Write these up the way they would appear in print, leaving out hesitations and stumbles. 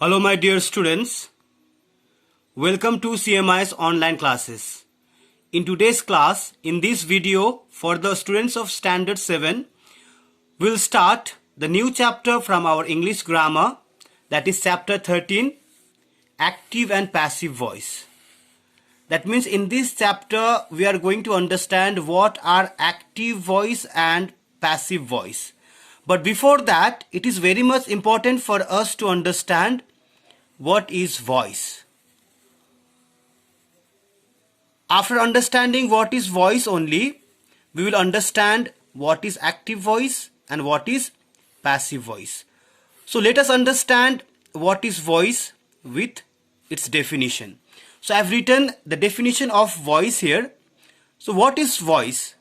Hello my dear students, welcome to CMI's online classes. In today's class, in this video for the students of Standard 7, we'll start the new chapter from our English grammar, that is chapter 13, active and passive voice. That means in this chapter we are going to understand what are active voice and passive voice. But before that, it is very much important for us to understand what is voice. After understanding what is voice only, we will understand what is active voice and what is passive voice. So let us understand what is voice with its definition. So I have written the definition of voice here. So what is voice?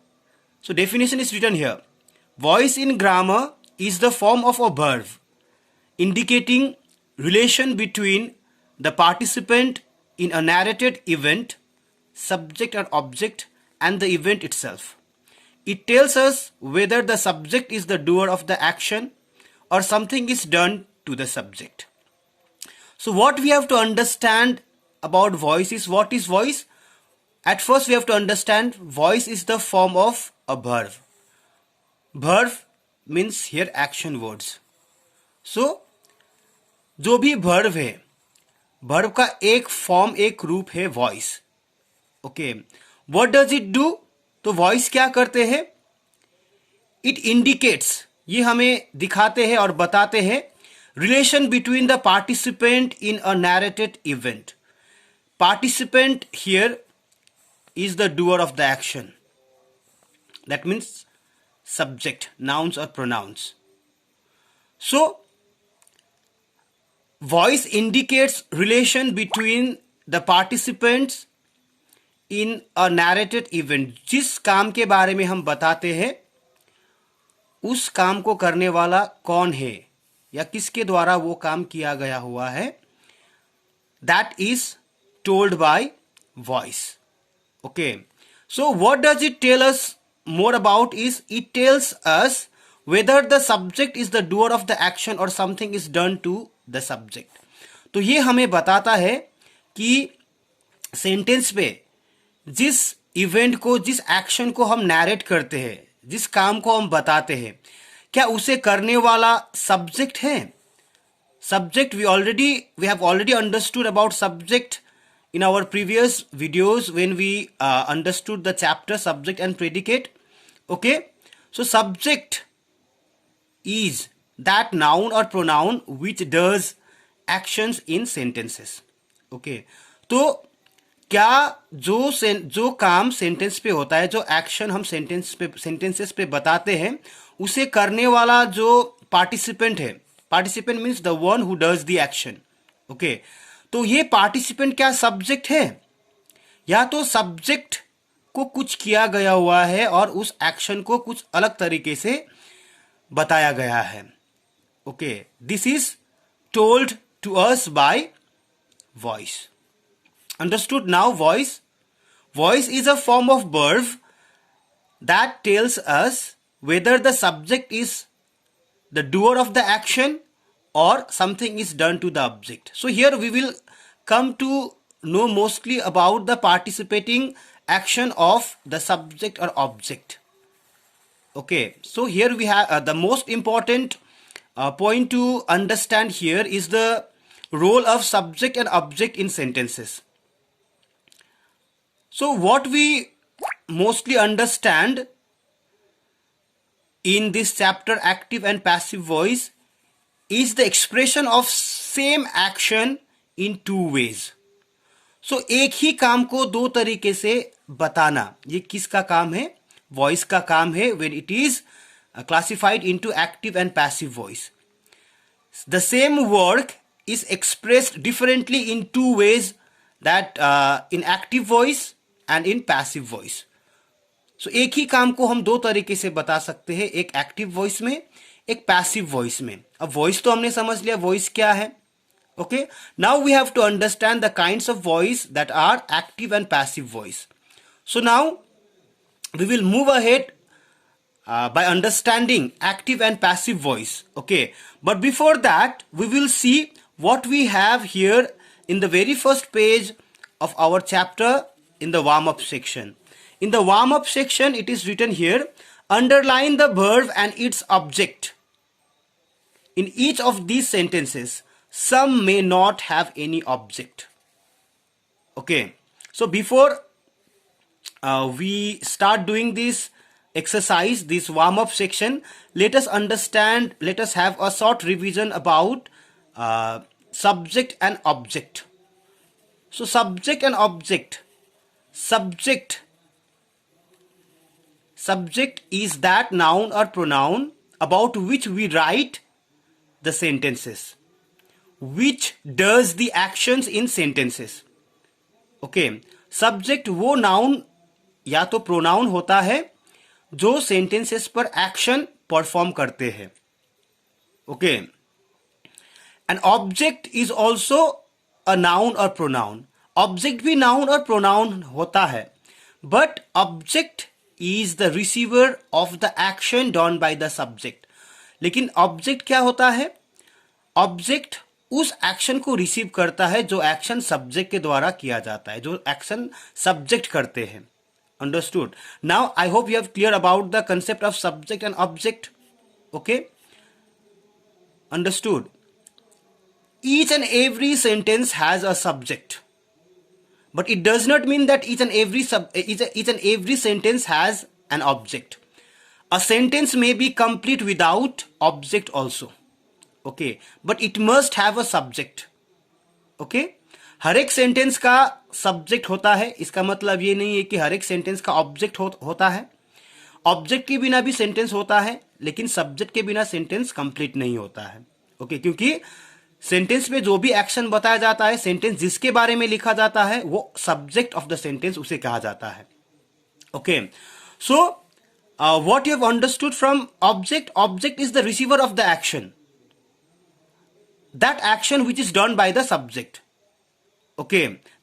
So definition is written here. Voice in grammar is the form of a verb indicating relation between the participant in a narrated event, subject or object, and the event itself. It tells us whether the subject is the doer of the action or something is done to the subject. So what we have to understand about voice is, what is voice? At first we have to understand voice is the form of a verb. Verb means here action words. So जो भी verb है, verb का एक form, एक रूप है voice. Okay, what does it do? तो voice क्या करते हैं? इट इंडिकेट्स, ये हमें दिखाते हैं और बताते हैं relation between the participant in a narrated event. Participant here is the doer of the action. That means subject, nouns or pronouns. So voice indicates relation between the participants in a narrated event. जिस काम के बारे में हम बताते हैं, उस काम को करने वाला कौन है या किसके द्वारा वो काम किया गया हुआ है, that is told by voice. Okay, so what does it tell us more about is, it tells us whether the subject is the doer of the action or something is done to the subject. तो ये हमें बताता है कि sentence पे जिस event को, जिस एक्शन को हम नैरेट करते हैं, जिस काम को हम बताते हैं, क्या उसे करने वाला सब्जेक्ट है? Subject we have already understood about subject in our previous videos when we understood the chapter subject and predicate. Okay, so subject is that noun or pronoun which does actions in sentences. Okay, तो क्या जो काम sentence पे होता है, जो action हम sentences पे बताते हैं, उसे करने वाला जो पार्टिसिपेंट है, participant means the one who does the action. Okay, तो ये पार्टिसिपेंट क्या सब्जेक्ट है, या तो सब्जेक्ट को कुछ किया गया हुआ है और उस एक्शन को कुछ अलग तरीके से बताया गया है. Okay, this is told to us by voice. Understood now? Voice is a form of verb that tells us whether the subject is the doer of the action or something is done to the object. So here we will come to know mostly about the participating action of the subject or object. Okay, so here we have the most important point to understand here is the role of subject and object in sentences. So what we mostly understand in this chapter, active and passive voice, is the expression of same action in two ways. So एक ही काम को दो तरीके से बताना, ये किसका काम है? वॉइस का काम है when it is classified into active and passive voice. The same work is expressed differently in two ways, that in active voice and in passive voice. So एक ही काम को हम दो तरीके से बता सकते हैं, एक एक्टिव वॉइस में, एक पैसिव वॉइस में. अब वॉइस तो हमने समझ लिया वॉइस क्या है. Okay, now we have to understand the kinds of voice that are active and passive voice. So now we will move ahead by understanding active and passive voice. Okay, but before that we will see what we have here in the very first page of our chapter in the warm-up section. In the warm-up section, it is written here, underline the verb and its object. In each of these sentences, some may not have any object. Okay, so before we start doing this exercise, this warm-up section, let us understand, let us have a short revision about subject and object. So subject and object. Subject is that noun or pronoun about which we write the sentences, which does the actions in sentences. Okay, subject वो noun या तो pronoun होता है जो sentences पर action perform करते हैं. Okay, an object is also a noun or pronoun. Object भी noun और pronoun होता है, but object is the receiver of the action done by the subject. लेकिन object क्या होता है? Object उस एक्शन को रिसीव करता है जो एक्शन सब्जेक्ट के द्वारा किया जाता है, जो एक्शन सब्जेक्ट करते हैं. Understood? Now I hope you have clear about the concept of subject and object. Okay? Understood? Each and every sentence has a subject, but it does not mean that each and every sentence has an object. A sentence may be complete without object also. Okay, but it must have a subject. Okay, हर एक sentence का subject होता है. इसका मतलब ये नहीं है कि हर एक सेंटेंस का ऑब्जेक्ट होता है. ऑब्जेक्ट के बिना भी सेंटेंस होता है, लेकिन सब्जेक्ट के बिना सेंटेंस कंप्लीट नहीं होता है. ओके, क्योंकि सेंटेंस में जो भी एक्शन बताया जाता है, सेंटेंस जिसके बारे में लिखा जाता है, वो सब्जेक्ट ऑफ द सेंटेंस उसे कहा जाता है. Okay, so what you have understood from object. Object is the receiver of the action, that action which is done by the subject. Okay,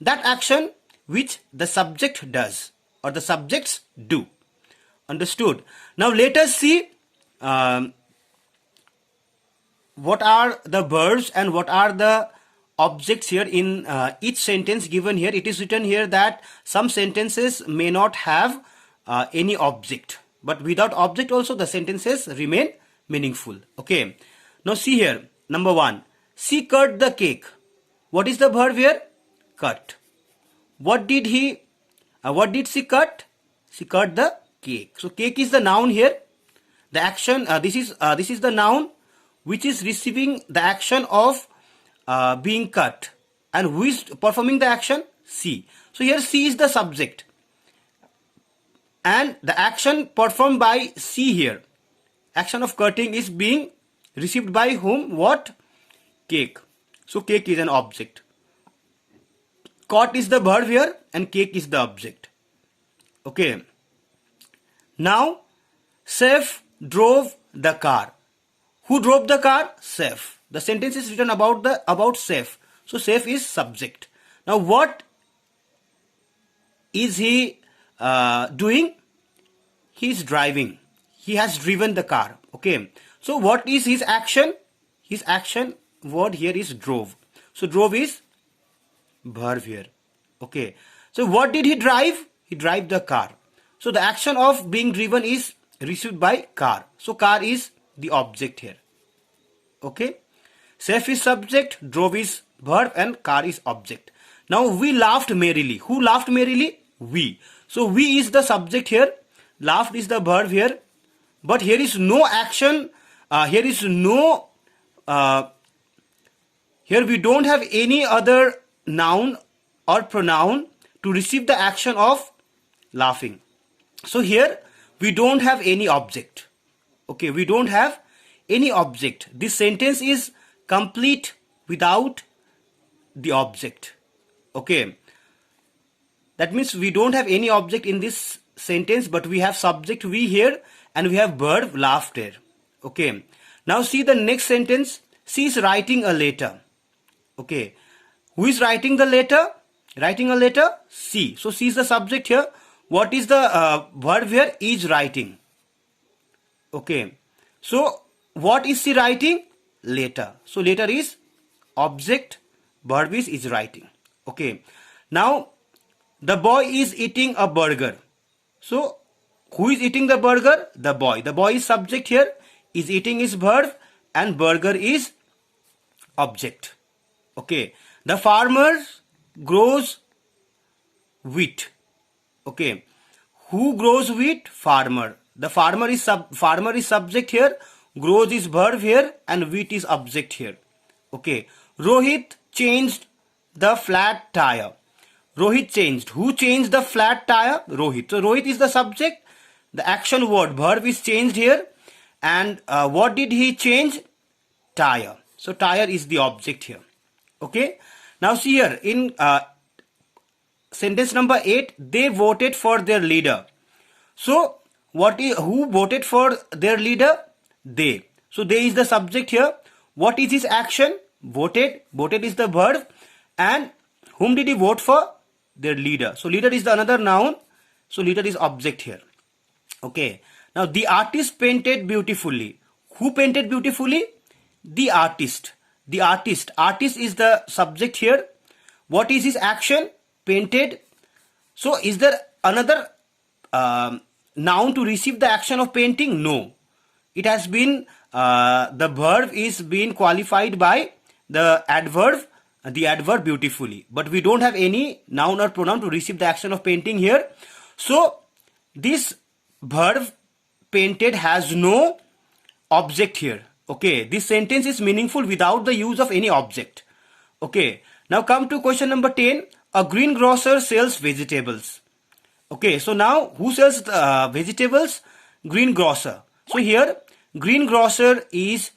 that action which the subject does or the subjects do. Understood? Now let us see what are the verbs and what are the objects here in each sentence given here. It is written here that some sentences may not have any object, but without object also the sentences remain meaningful. Okay, now see here, number one, she cut the cake. What is the verb here? Cut. What did she cut? She cut the cake. So cake is the noun here. The action, this is the noun which is receiving the action of being cut. And who is performing the action? She. So here she is the subject. And the action performed by she here, action of cutting, is being received by whom? What? Cake. So cake is an object. Caught is the verb here and cake is the object. Okay. Now, Saif drove the car. Who drove the car? Saif. The sentence is written about Saif. So Saif is subject. Now what is he doing? He is driving. He has driven the car. Okay. So what is his action? His action word here is drove. So drove is verb here. Okay. So what did he drive? He drive the car. So the action of being driven is received by car. So car is the object here. Okay. Saif is subject, drove is verb, and car is object. Now we laughed merrily. Who laughed merrily? We. So we is the subject here. Laughed is the verb here. But here is no action. Here is no here we don't have any other noun or pronoun to receive the action of laughing. So here we don't have any object. Okay, we don't have any object. This sentence is complete without the object. Okay, that means we don't have any object in this sentence, but we have subject we here and we have verb laughed here. Okay, now see the next sentence. She is writing a letter. Okay, who is writing the letter? Writing a letter? She. So she is the subject here. What is the verb here? Is writing. Okay, so what is she writing? Letter. So letter is object, verb is writing. Okay. Now, the boy is eating a burger. So, who is eating the burger? The boy. The boy is subject here. Is eating is verb and burger is object. Okay. The farmer grows wheat. Okay. Who grows wheat? Farmer. The farmer is subject here. Grows is verb here and wheat is object here. Okay. Rohit changed the flat tire. Rohit changed. Who changed the flat tire? Rohit. So Rohit is the subject. The action word verb is changed here. And what did he change? Tire. So tire is the object here. Okay. Now see here in sentence number 8, they voted for their leader. So who voted for their leader? They. So they is the subject here. What is his action? Voted. Voted is the verb. And whom did he vote for? Their leader. So leader is the another noun. So leader is object here. Okay. Now the artist painted beautifully. Who painted beautifully? The artist. The artist. Artist is the subject here. What is his action? Painted. So is there another noun to receive the action of painting? No. It has been, the verb is being qualified by the adverb beautifully. But we don't have any noun or pronoun to receive the action of painting here. So this verb painted has no object here. Okay. This sentence is meaningful without the use of any object. Okay. Now come to question number 10. A greengrocer sells vegetables. Okay. So now who sells vegetables? Greengrocer. So here greengrocer is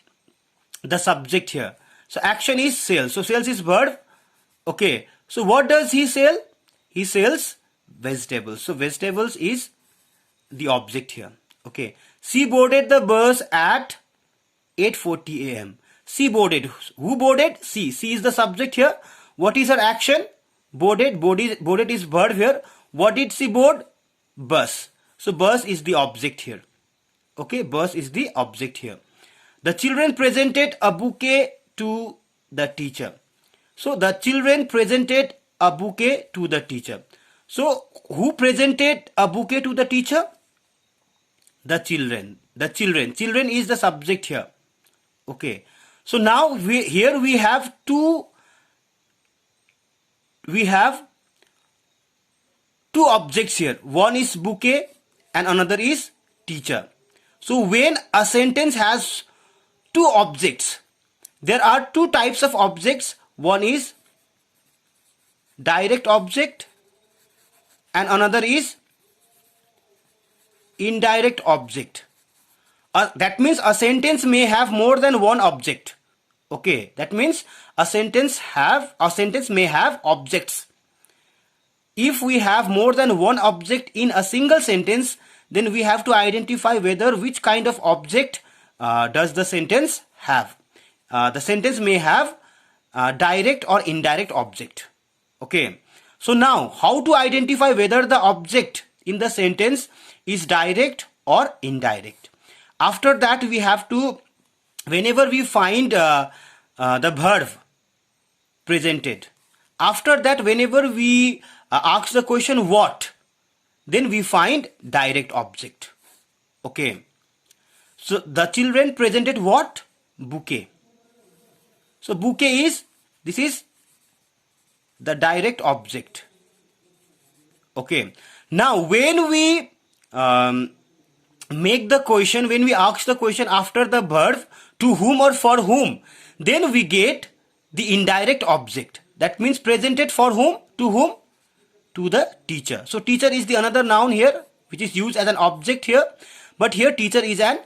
the subject here. So action is sell. So sales is verb. Okay. So what does he sell? He sells vegetables. So vegetables is the object here. Okay. She boarded the bus at 8:40 a.m. She boarded. Who boarded? She. She is the subject here. What is her action? Boarded. Boarded is verb here. What did she board? Bus. So bus is the object here. Okay. Bus is the object here. The children presented a bouquet to the teacher. So the children presented a bouquet to the teacher. So who presented a bouquet to the teacher? The children. The children. Children is the subject here. Okay. So now here we have two objects here. One is bouquet and another is teacher. So when a sentence has two objects, there are two types of objects. One is direct object and another is indirect object. That means a sentence may have more than one object. Okay, that means a sentence may have objects. If we have more than one object in a single sentence, then we have to identify whether which kind of object does the sentence have. The sentence may have direct or indirect object. Okay. So now, how to identify whether the object in the sentence is direct or indirect? After that, we have to, whenever we find the verb presented, after that, whenever we ask the question what, then we find direct object. Okay. So the children presented what? Bouquet. So bouquet this is the direct object. Okay. Now when we make the question, when we ask the question after the verb to whom or for whom, then we get the indirect object. That means presented for whom? To whom? To the teacher. So teacher is the another noun here which is used as an object here, but here teacher is an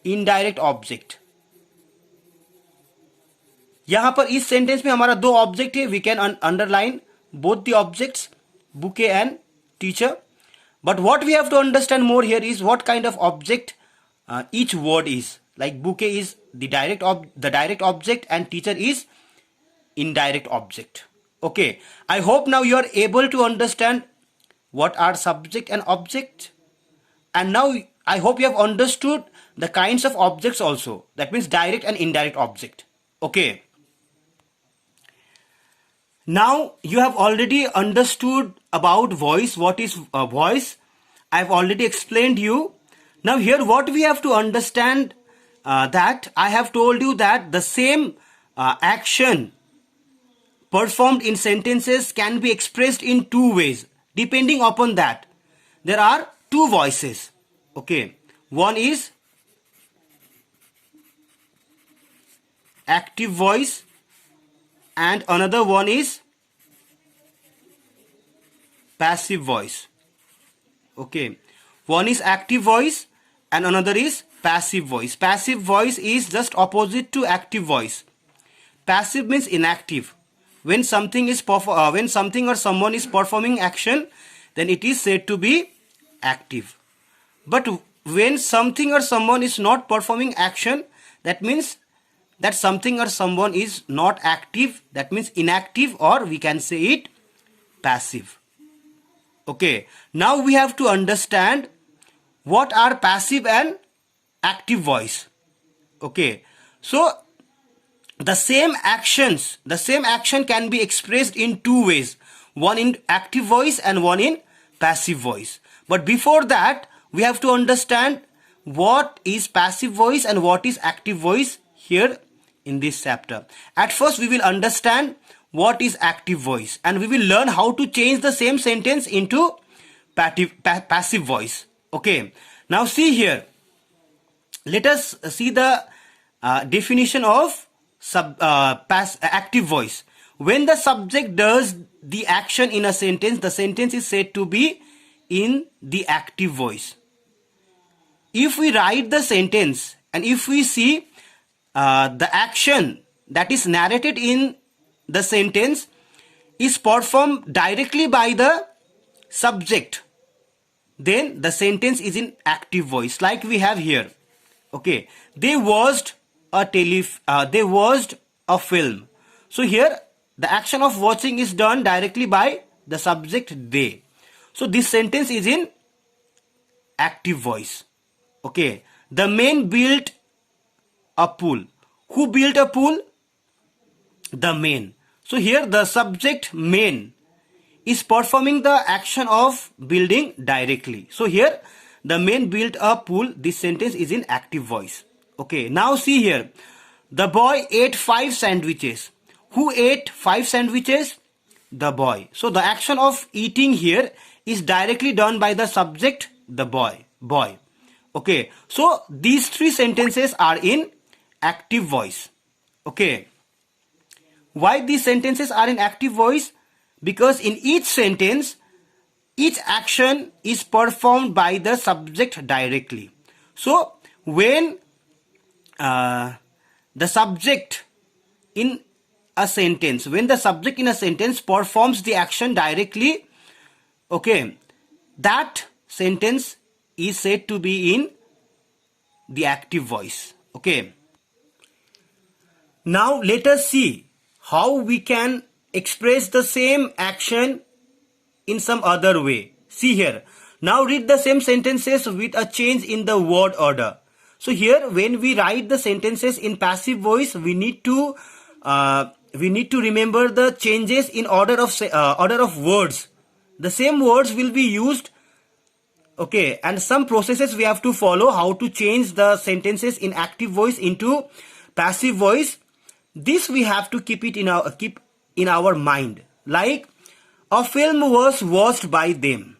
indirect object. यहाँ पर इस sentence में हमारा दो object है. We can underline both the objects bouquet and teacher. But what we have to understand more here is what kind of object each word is. Like bouquet is the direct object and teacher is indirect object. Okay. I hope now you are able to understand what are subject and object. And now I hope you have understood the kinds of objects also. That means direct and indirect object. Okay. Now you have already understood about voice. What is voice? I've already explained you. Now here what we have to understand, that I have told you that the same action performed in sentences can be expressed in two ways. Depending upon that, there are two voices. Okay, one is active voice and another one is passive voice. Okay, one is active voice and another is passive voice. Passive voice is just opposite to active voice. Passive means inactive. When something is when something or someone is performing action, then it is said to be active. But when something or someone is not performing action, that means that something or someone is not active, that means inactive, or we can say it passive. Okay, now we have to understand what are passive and active voice. Okay, so the same action can be expressed in two ways, one in active voice and one in passive voice. But before that, we have to understand what is passive voice and what is active voice here in this chapter. At first, we will understand what is active voice and we will learn how to change the same sentence into passive voice. Okay, now see here. Let us see the definition of active voice. When the subject does the action in a sentence, the sentence is said to be in the active voice. If we write the sentence and if we see the action that is narrated in the sentence is performed directly by the subject, then the sentence is in active voice, like we have here. Okay, they watched a film. So here the action of watching is done directly by the subject they. So this sentence is in active voice. Okay, the man built a pool. Who built a pool? The man. So here the subject man is performing the action of building directly. So here the man built a pool. This sentence is in active voice. Okay, now see here. The boy ate 5 sandwiches. Who ate 5 sandwiches? The boy. So the action of eating here is directly done by the subject, the boy. Okay, so these 3 sentences are in active voice. Okay, why these sentences are in active voice? Because in each sentence, each action is performed by the subject directly. So when the subject in a sentence performs the action directly, okay, that sentence is said to be in the active voice. Okay, now let us see how we can express the same action in some other way. See here. Now read the same sentences with a change in the word order. So here when we write the sentences in passive voice, we need to remember the changes in order of words. The same words will be used. Okay, and some processes we have to follow how to change the sentences in active voice into passive voice. This we have to keep in our mind. Like, a film was watched by them.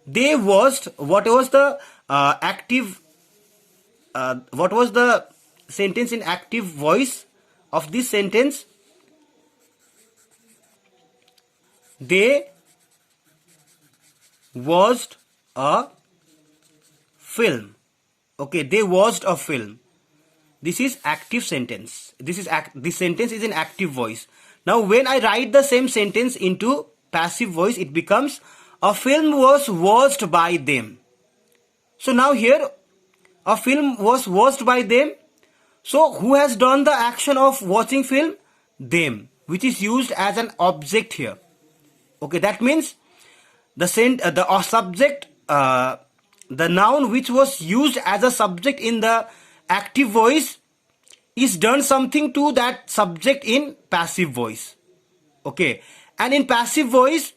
They watched. What was the sentence in active voice of this sentence? They watched a film. Okay, they watched a film. This is active sentence. This sentence is in active voice. Now when I write the same sentence into passive voice, it becomes, a film was watched by them. So now here, a film was watched by them. So who has done the action of watching film? Them, which is used as an object here. Okay, that means the subject, the noun which was used as a subject in the active voice is done something to that subject in passive voice. Okay, And in passive voice,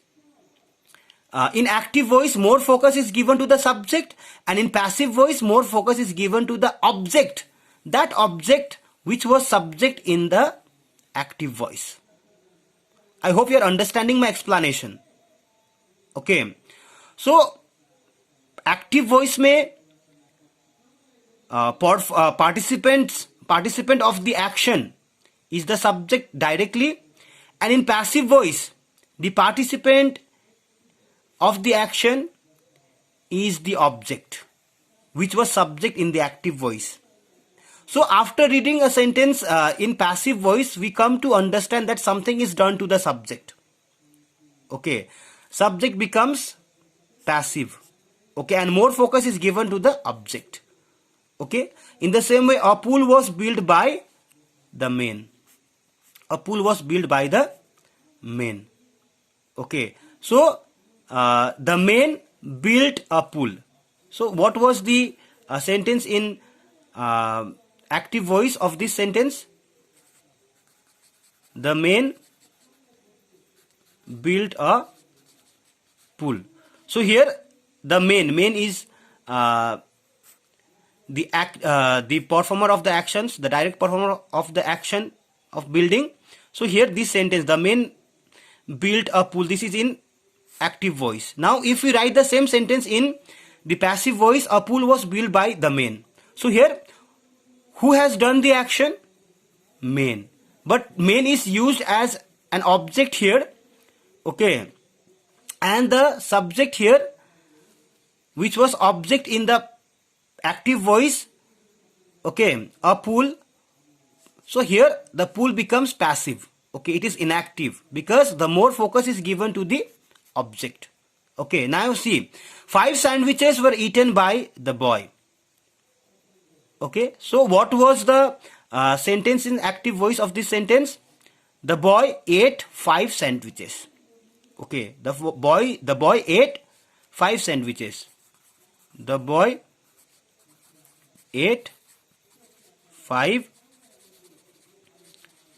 in active voice, more focus is given to the subject, and in passive voice, more focus is given to the object. That object which was subject in the active voice. I hope you are understanding my explanation. Okay. So, active voice में participant of the action is the subject directly, and in passive voice, the participant of the action is the object which was subject in the active voice. So after reading a sentence in passive voice, we come to understand that something is done to the subject. Okay, subject becomes passive. Okay, and more focus is given to the object. Okay, in the same way, a pool was built by the man. A pool was built by the man. Okay, so the man built a pool. So what was the sentence in active voice of this sentence? The man built a pool. So here the man is the performer of the actions, the direct performer of the action of building. So here this sentence, the man built a pool, this is in active voice. Now if we write the same sentence in the passive voice, a pool was built by the man. So here who has done the action? Man. But man is used as an object here. Okay. And the subject here, which was object in the active voice, okay, a pool. So here the pool becomes passive. Okay, it is inactive because the more focus is given to the object. Okay, now see, 5 sandwiches were eaten by the boy. Okay, so what was the sentence in active voice of this sentence? The boy ate 5 sandwiches. Okay, the boy ate 5 sandwiches. The boy ate 5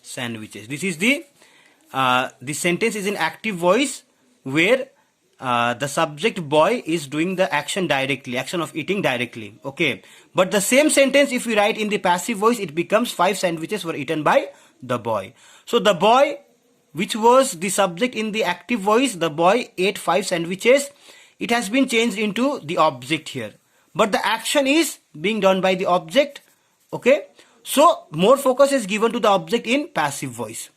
sandwiches. This is the sentence is in active voice where the subject boy is doing the action directly, action of eating directly. Okay, but the same sentence if we write in the passive voice, it becomes 5 sandwiches were eaten by the boy. So the boy, which was the subject in the active voice, the boy ate 5 sandwiches. It has been changed into the object here, but the action is being done by the object. Okay, so more focus is given to the object in passive voice.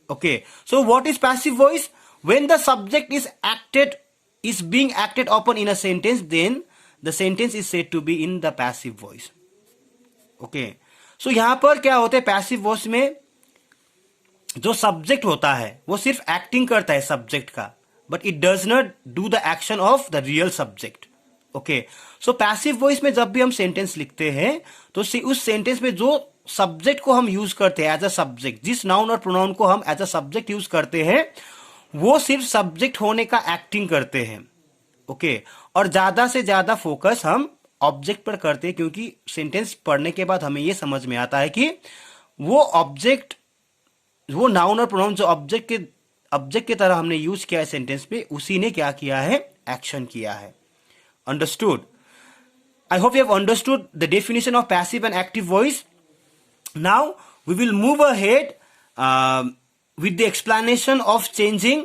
Okay, so what is passive voice? When the subject is being acted upon in a sentence, then the sentence is said to be in the passive voice. Okay, so यहाँ पर क्या होता है passive voice में, जो subject होता है वो सिर्फ एक्टिंग करता है सब्जेक्ट का, but it does not do the action of the real subject. Okay, so passive voice में जब भी हम सेंटेंस लिखते हैं तो उस सेंटेंस में जो सब्जेक्ट को हम यूज करते हैं एज अ सब्जेक्ट, जिस नाउन और प्रोनाउन को हम एज अ सब्जेक्ट यूज करते हैं, वो सिर्फ सब्जेक्ट होने का एक्टिंग करते हैं. ओके, और ज्यादा से ज्यादा फोकस हम ऑब्जेक्ट पर करते हैं, क्योंकि सेंटेंस पढ़ने के बाद हमें ये समझ में आता है कि वो ऑब्जेक्ट, वो नाउन और प्रोनाउन जो ऑब्जेक्ट की तरह हमने यूज किया है सेंटेंस पे, उसी ने क्या किया है, एक्शन किया है. Understood? I hope you have understood the definition of passive and active voice. Now we will move ahead with the explanation of changing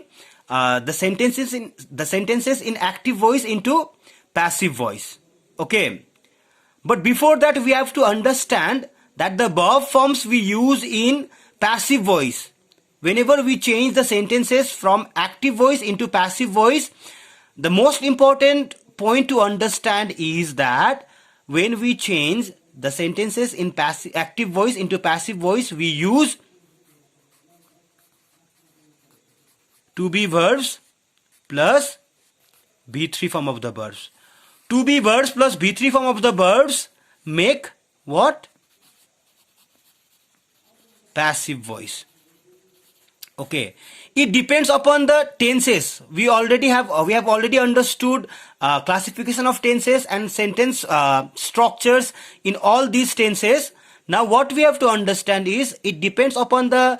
the sentences in active voice into passive voice. Okay, but before that we have to understand that the verb forms we use in passive voice, whenever we change the sentences from active voice into passive voice, the most important point to understand is that when we change the sentences in active voice into passive voice, we use to be verbs plus B3 form of the verbs. To be verbs plus B3 form of the verbs make what? Passive voice. Okay, it depends upon the tenses. We have already understood classification of tenses and sentence structures in all these tenses. Now what we have to understand is it depends upon the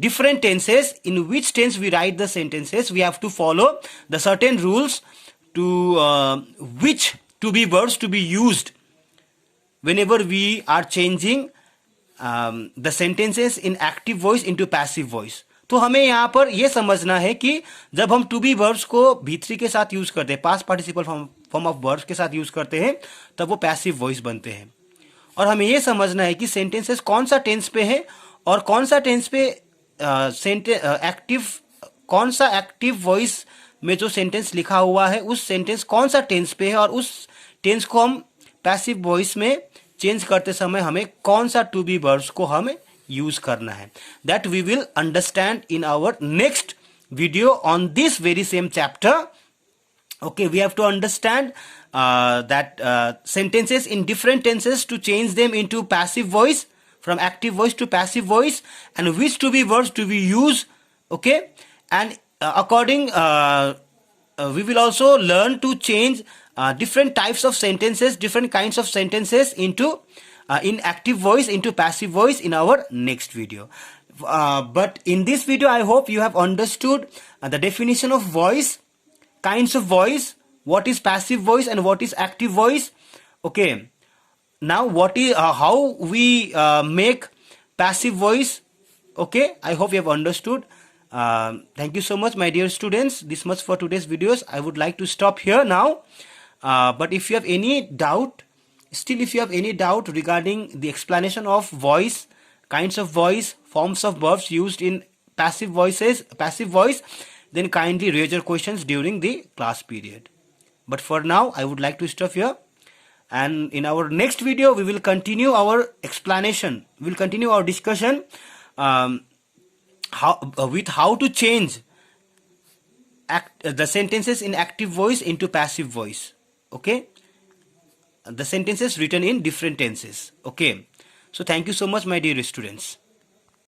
different tenses, in which tense we write the sentences, we have to follow the certain rules to which to be verbs to be used whenever we are changing the sentences in active voice into passive voice. तो हमें यहाँ पर यह समझना है कि जब हम टू बी वर्ब्स को V3 के साथ यूज करते हैं, past participle form of verbs के साथ यूज करते हैं, तब वो पैसिव वॉइस बनते हैं. और हमें यह समझना है कि सेंटेंसेस कौन सा टेंस पे है और कौन सा टेंस पे कौन सा एक्टिव वॉइस में जो सेंटेंस लिखा हुआ है उस सेंटेंस कौन सा टेंस पे है, और उस टेंस को हम पैसिव वॉइस में चेंज करते समय हमें कौन सा टू बी वर्ब्स को हमें यूज करना है. That we will understand in our next video on this very same chapter. Okay, we have to understand that sentences in different tenses to change them into passive voice, from active voice to passive voice, and which to be verbs to be used. Okay, and we will also learn to change different types of sentences, different kinds of sentences into in active voice into passive voice in our next video. But in this video, I hope you have understood the definition of voice, kinds of voice, what is passive voice and what is active voice. Okay, now what is how we make passive voice. Okay, I hope you have understood. Thank you so much, my dear students. This much for today's videos. I would like to stop here now, but if you have any doubt, if you have any doubt regarding the explanation of voice, kinds of voice, forms of verbs used in passive voice, then kindly raise your questions during the class period. But for now, I would like to stop here, and in our next video we will continue our explanation, we will continue our discussion how to change the sentences in active voice into passive voice. Okay, the sentences written in different tenses. Okay, so thank you so much, my dear students.